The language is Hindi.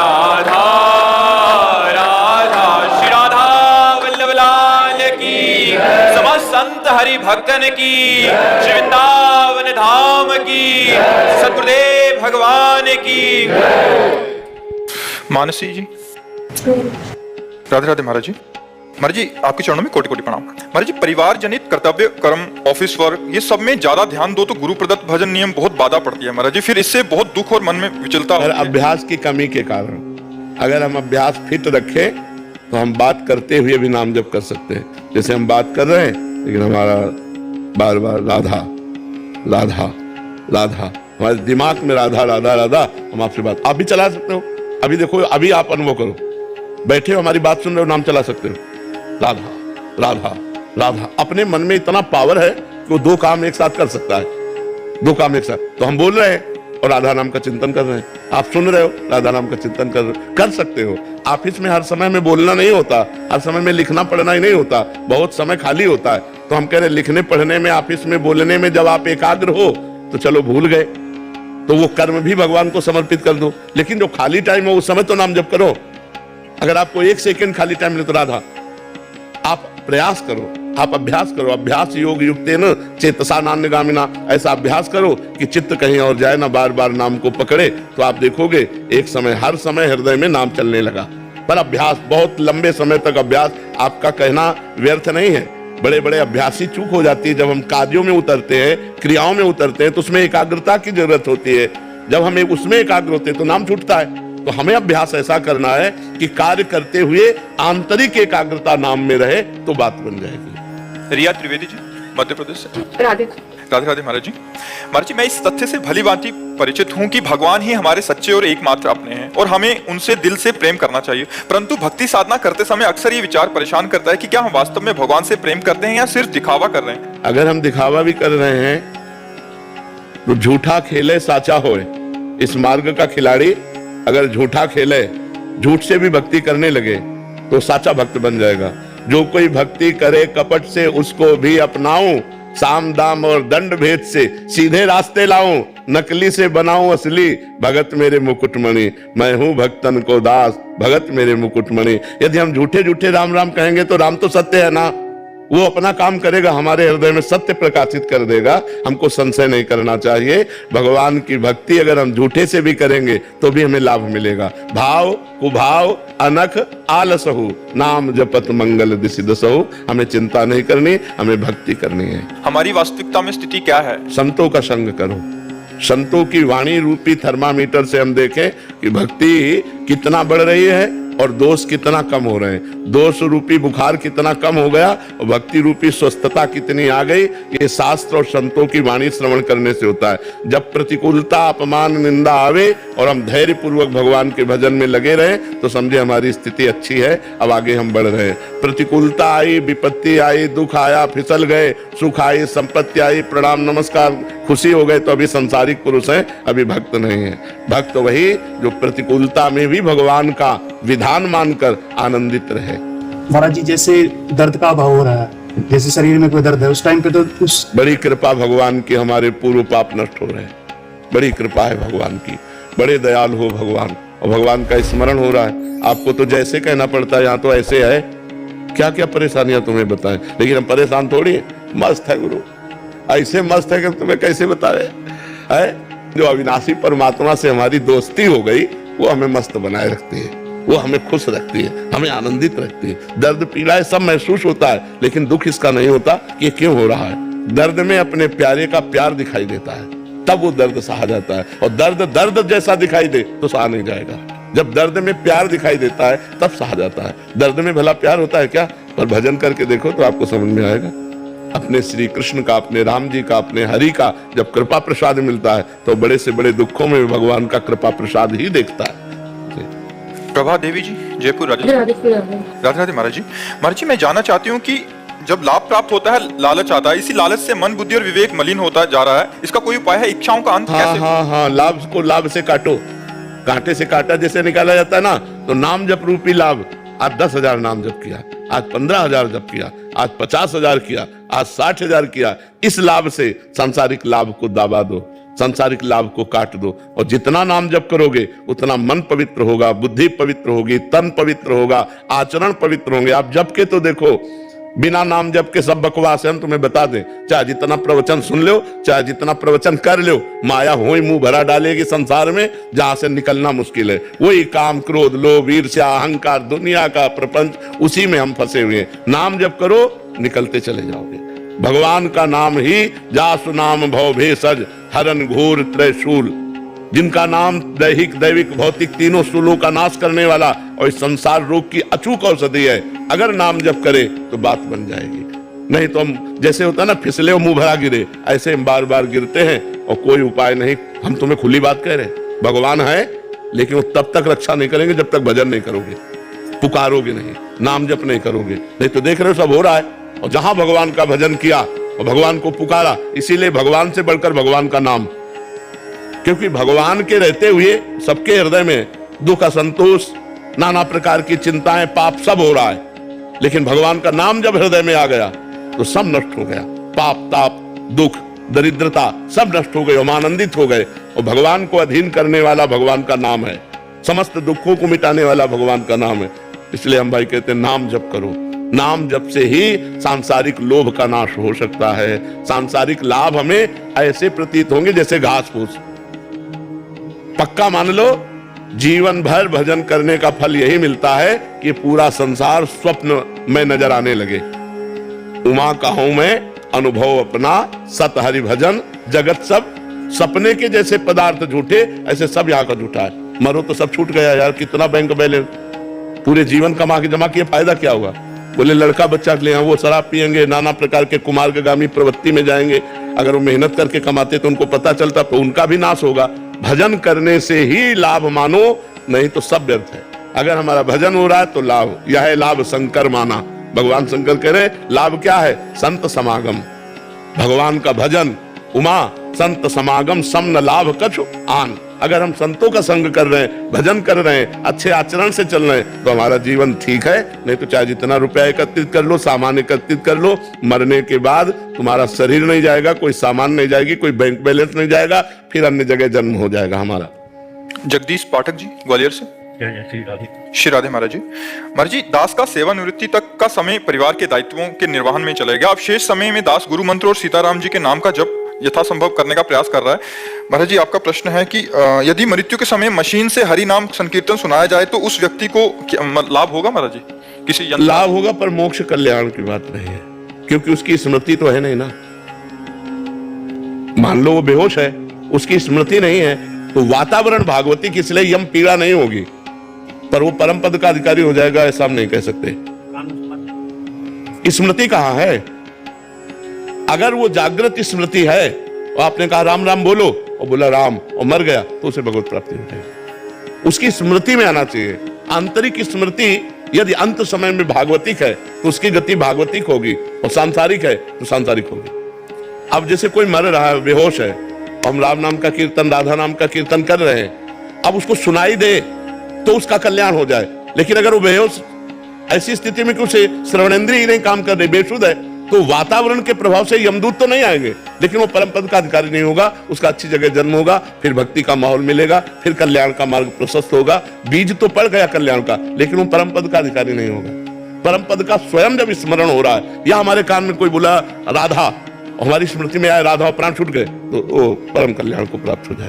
राधा राधा श्री राधा वल्लभ लाल की, समस्त संत हरि भक्तन की, श्री वृंदावन धाम की, सतगुरुदेव भगवान की। मानसी जी, राधे राधे महाराज जी। महाराज जी, आपके चरणों में कोटि कोटि प्रणाम। महाराज जी, परिवार जनित कर्तव्य, कर्म, ऑफिस वर्क, ये सब में ज्यादा ध्यान दो तो गुरु प्रदत्त भजन नियम बहुत बाधा पड़ती है महाराज जी, फिर इससे बहुत दुख और मन में विचलता होती है। अभ्यास की कमी के कारण, अगर हम अभ्यास फिट रखें तो हम बात करते हुए भी नाम जप कर सकते हैं। जैसे हम बात कर रहे हैं लेकिन हमारा बार बार राधा राधा राधा, हमारे दिमाग में राधा राधा राधा, हम आपसे बात आप भी चला सकते हो। अभी देखो, अभी आप अनुभव करो, बैठे हो हमारी बात सुन रहे हो, नाम चला सकते हो, राधा राधा राधा। अपने मन में इतना पावर है कि वो दो काम एक साथ कर सकता है, दो काम एक साथ। तो हम बोल रहे हैं और राधा नाम का चिंतन कर रहे हैं, आप सुन रहे हो, राधा नाम का चिंतन कर सकते हो। ऑफिस में हर समय में बोलना नहीं होता, हर समय में लिखना पढ़ना ही नहीं होता, बहुत समय खाली होता है। तो हम कह रहे हैं लिखने पढ़ने में, ऑफिस में बोलने में जब आप एकाग्र हो तो चलो भूल गए तो वो कर्म भी भगवान को समर्पित कर दो, लेकिन जो खाली टाइम हो उस समय तो नाम जप करो। अगर आपको 1 सेकंड खाली टाइम मिले तो राधा, आप प्रयास करो, आप अभ्यास करो। अभ्यास योग युक्तेन चेतसा नान्यगामिना, ऐसा अभ्यास करो कि चित्त कहीं और जाए ना, बार बार नाम को पकड़े। तो आप देखोगे एक समय, हर समय हृदय में नाम चलने लगा। पर अभ्यास, बहुत लंबे समय तक अभ्यास, आपका कहना व्यर्थ नहीं है। बड़े बड़े अभ्यासी चूक हो जाती है, जब हम कार्यों में उतरते हैं, क्रियाओं में उतरते हैं तो उसमें एकाग्रता की जरूरत होती है। जब हमें उसमें एकाग्र होते हैं तो नाम छूटता है। तो हमें अभ्यास ऐसा करना है कि कार्य करते हुए आंतरिक एकाग्रता नाम में रहे तो बात बन जाएगी। रिया त्रिवेदी जी, मध्य प्रदेश से। राधे राधे राधे महाराज जी। महाराज जी, मैं इस तथ्य से भली भांति परिचित हूँ कि भगवान ही हमारे सच्चे और एकमात्र अपने हैं और हमें उनसे दिल से प्रेम करना चाहिए। परंतु भक्ति साधना करते समय अक्सर ये विचार परेशान करता है कि क्या हम वास्तव में भगवान से प्रेम करते हैं या सिर्फ दिखावा कर रहे हैं। अगर हम दिखावा भी कर रहे हैं तो झूठा खेले साचा होए। इस मार्ग का खिलाड़ी अगर झूठा खेले, झूठ से भी भक्ति करने लगे तो साचा भक्त बन जाएगा। जो कोई भक्ति करे कपट से उसको भी अपनाऊं, साम दाम और दंड भेद से सीधे रास्ते लाऊं, नकली से बनाऊं असली, भगत मेरे मुकुटमणि, मैं हूं भक्तन को दास, भगत मेरे मुकुटमणि। यदि हम झूठे झूठे राम राम कहेंगे तो राम तो सत्य है ना, वो अपना काम करेगा, हमारे हृदय में सत्य प्रकाशित कर देगा। हमको संशय नहीं करना चाहिए। भगवान की भक्ति अगर हम झूठे से भी करेंगे तो भी हमें लाभ मिलेगा। भाव कुभाव अनख आलसहु, नाम जपत मंगल दिसि दसहु। हमें चिंता नहीं करनी, हमें भक्ति करनी है। हमारी वास्तविकता में स्थिति क्या है? संतों का संग करो। संतों की वाणी रूपी थर्मामीटर से हम देखें कि भक्ति कितना बढ़ रही है और दोष कितना कम हो रहे हैं। दोष रूपी बुखार कितना कम हो गया और भक्ति रूपी स्वस्थता कितनी आ गई। ये शास्त्र और संतों की वाणी श्रवण करने से होता है। जब प्रतिकूलता, अपमान, निंदा आवे और हम धैर्य पूर्वक भगवान के भजन में लगे रहे तो समझे हमारी स्थिति अच्छी है, अब आगे हम बढ़ रहे हैं। प्रतिकूलता आई, विपत्ति आई, दुख आया, फिसल गए, सुख आई, संपत्ति आई, प्रणाम नमस्कार, खुशी हो गए तो अभी संसारिक पुरुष है, अभी भक्त नहीं है। भक्त वही जो प्रतिकूलता में भी भगवान का विधान मानकर आनंदित रहे। महाराज जी, जैसे दर्द का अभाव हो रहा है, जैसे शरीर में कोई दर्द है, उस टाइम पे तो उस बड़ी कृपा भगवान की, हमारे पूर्व पाप नष्ट हो रहे हैं। बड़ी कृपा है भगवान की, बड़े दयालु हो भगवान, और भगवान का स्मरण हो रहा है। आपको तो जैसे कहना पड़ता है, यहाँ तो ऐसे है, क्या क्या परेशानियां तुम्हें बताएं, लेकिन हम परेशान थोड़ी है। मस्त है गुरु, ऐसे मस्त है कि तुम्हें कैसे बता रहे है। जो अविनाशी परमात्मा से हमारी दोस्ती हो गई वो हमें मस्त बनाए रखती है, वो हमें खुश रखती है, हमें आनंदित रखती है। दर्द पीड़ा सब महसूस होता है, लेकिन दुख इसका नहीं होता कि ये क्यों हो रहा है। दर्द में अपने प्यारे का प्यार दिखाई देता है, तब वो दर्द सहा जाता है। और दर्द दर्द जैसा दिखाई दे तो सहा नहीं जाएगा। जब दर्द में प्यार दिखाई देता है तब सहा जाता है। दर्द में भला प्यार होता है क्या? पर भजन करके देखो तो आपको समझ में आएगा। अपने श्री कृष्ण का, अपने राम जी का, अपने हरि का जब कृपा प्रसाद मिलता है तो बड़े से बड़े दुखों में भगवान का कृपा प्रसाद ही देखता है। प्रभा देवी जी, जयपुर राजस्थान। राधे राधे महाराज जी। महाराज जी, मैं जानना चाहती हूँ कि जब लाभ प्राप्त होता है लालच आता है, इसी लालच से मन, बुद्धि और विवेक मलिन होता जा रहा है, इसका कोई उपाय है? इच्छाओं का अंत कैसे? हाँ, लाभ को लाभ से काटो। कांटे से कांटा जैसे निकाला जाता है ना, तो नाम जप रूपी लाभ। आज 10,000 नाम जप किया, आज 15,000 जप किया, आज 50,000 किया, आज 60,000 किया। इस लाभ से सांसारिक लाभ को दाबा दो। सांसारिक लाभ को काट दो। और जितना नाम जप करोगे उतना मन पवित्र होगा, बुद्धि पवित्र होगी, तन पवित्र होगा, आचरण पवित्र होंगे। आप जप के तो देखो, बिना नाम जप के सब बकवास है, हम तुम्हें बता दें। चाहे जितना प्रवचन सुन लो, चाहे जितना प्रवचन कर लो, माया हो ही मुंह भरा डालेगी संसार में, जहां से निकलना मुश्किल है। वही काम, क्रोध, लोभ, ईर्ष्या, अहंकार, दुनिया का प्रपंच, उसी में हम फंसे हुए हैं। नाम जप करो, निकलते चले जाओगे। भगवान का नाम ही जासु नाम भव भेषज हरन घोर त्रयशूल, जिनका नाम दैहिक, दैविक, भौतिक तीनों शूलों का नाश करने वाला और इस संसार रोग की अचूक औषधि है। अगर नाम जप करे तो बात बन जाएगी। नहीं तो हम, जैसे होता है ना, फिसले और मुंह भरा गिरे, ऐसे हम बार बार गिरते हैं और कोई उपाय नहीं। हम तुम्हें खुली बात कह रहे हैं, भगवान है, लेकिन वो तब तक रक्षा नहीं करेंगे जब तक भजन नहीं करोगे, पुकारोगे नहीं, नाम जप नहीं करोगे। नहीं तो देख रहे हो सब हो रहा है। और जहां भगवान का भजन किया और भगवान को पुकारा, इसीलिए भगवान से बढ़कर भगवान का नाम, क्योंकि भगवान के रहते हुए सबके हृदय में दुख, असंतोष, नाना प्रकार की चिंताएं, पाप सब हो रहा है। लेकिन भगवान का नाम जब हृदय में आ गया तो सब नष्ट हो गया। पाप, ताप, दुख, दरिद्रता सब नष्ट हो गए, हम आनंदित हो गए। और भगवान को अधीन करने वाला भगवान का नाम है, समस्त दुखों को मिटाने वाला भगवान का नाम है। इसलिए हम भाई कहते हैं नाम जप करो। नाम जप से ही सांसारिक लोभ का नाश हो सकता है। सांसारिक लाभ हमें ऐसे प्रतीत होंगे जैसे घास फूस। पक्का मान लो, जीवन भर भजन करने का फल यही मिलता है कि पूरा संसार स्वप्न में नजर आने लगे। उमा कहूं मैं अनुभव अपना, सत हरि भजन जगत सब सपने के जैसे पदार्थ झूठे, ऐसे सब यहाँ का झूठा है। मरो तो सब छूट गया यार, कितना बैंक बैलेंस, पूरे जीवन कमा के जमा किए, फायदा क्या हुआ? बोले लड़का बच्चा के लिए वो शराब पियेंगे, नाना प्रकार के कुमार्गामी प्रवृत्ति में जाएंगे। अगर वो मेहनत करके कमाते तो उनको पता चलता तो उनका भी नाश होगा। भजन करने से ही लाभ मानो, नहीं तो सब व्यर्थ है। अगर हमारा भजन हो रहा है तो लाभ, यह है लाभ शंकर माना। भगवान शंकर कह रहे लाभ क्या है? संत समागम, भगवान का भजन। उमा संत समागम सम न लाभ कछु आन। अगर हम संतों का संग कर रहे हैं, भजन कर रहे हैं, अच्छे आचरण से चल रहे हैं, तो हमारा जीवन ठीक है। नहीं तो चाहे जितना रुपया एकत्रित कर लो, सामान एकत्रित कर लो, मरने के बाद तुम्हारा शरीर नहीं जाएगा, कोई सामान नहीं जाएगी, कोई बैंक बैलेंस नहीं जाएगा, फिर अन्य जगह जन्म हो जाएगा हमारा। जगदीश पाठक जी ग्वालियर से। श्री राधे महाराज जी। महाराज जी, दास का सेवानिवृत्ति तक का समय परिवार के दायित्वों के निर्वहन में चलेगा। अब शेष समय में दास गुरु मंत्र और सीताराम जी के नाम का जप यथासंभव करने का प्रयास कर रहा है। महाराज जी, आपका प्रश्न है कि यदि मृत्यु के समय मशीन से हरि नाम संकीर्तन सुनाया जाए तो उस व्यक्ति को लाभ होगा? महाराज जी, किसी लाभ होगा, पर मोक्ष कल्याण की बात नहीं है, क्योंकि उसकी स्मृति तो है नहीं ना। मान लो वो बेहोश है, उसकी स्मृति नहीं है, तो वातावरण भागवती की, इसलिए यम पीड़ा नहीं होगी, पर वो परम पद का अधिकारी हो जाएगा, ऐसा हम नहीं कह सकते। स्मृति कहां है? अगर वो जागृत स्मृति है और आपने कहा राम राम बोलो और बोला राम और मर गया, तो उसे भगवत प्राप्ति हो जाएगी। उसकी स्मृति में आना चाहिए। आंतरिक स्मृति यदि अंत समय में भागवतिक है तो उसकी गति भागवतिक होगी, और सांसारिक है तो सांसारिक होगी। अब जैसे कोई मर रहा है, बेहोश है, हम राम नाम का कीर्तन, राधा नाम का कीर्तन कर रहे हैं, अब उसको सुनाई दे तो उसका कल्याण हो जाए। लेकिन अगर वो बेहोश, ऐसी स्थिति में कि उसे श्रवणेंद्रिय नहीं काम कर रही, बेशुद्ध है, तो वातावरण के प्रभाव से यमदूत तो नहीं आएंगे, लेकिन वो परम पद का अधिकारी नहीं होगा, उसका अच्छी जगह जन्म होगा, फिर भक्ति का माहौल मिलेगा, फिर कल्याण का मार्ग प्रशस्त होगा। बीज तो पड़ गया कल्याण का, लेकिन वो परम पद का अधिकारी नहीं होगा। परम पद का स्वयं जब स्मरण हो रहा है, या हमारे कान में कोई बोला राधा, हमारी स्मृति में आया राधा और प्राण छूट गए, तो वो परम कल्याण को प्राप्त हो जाए।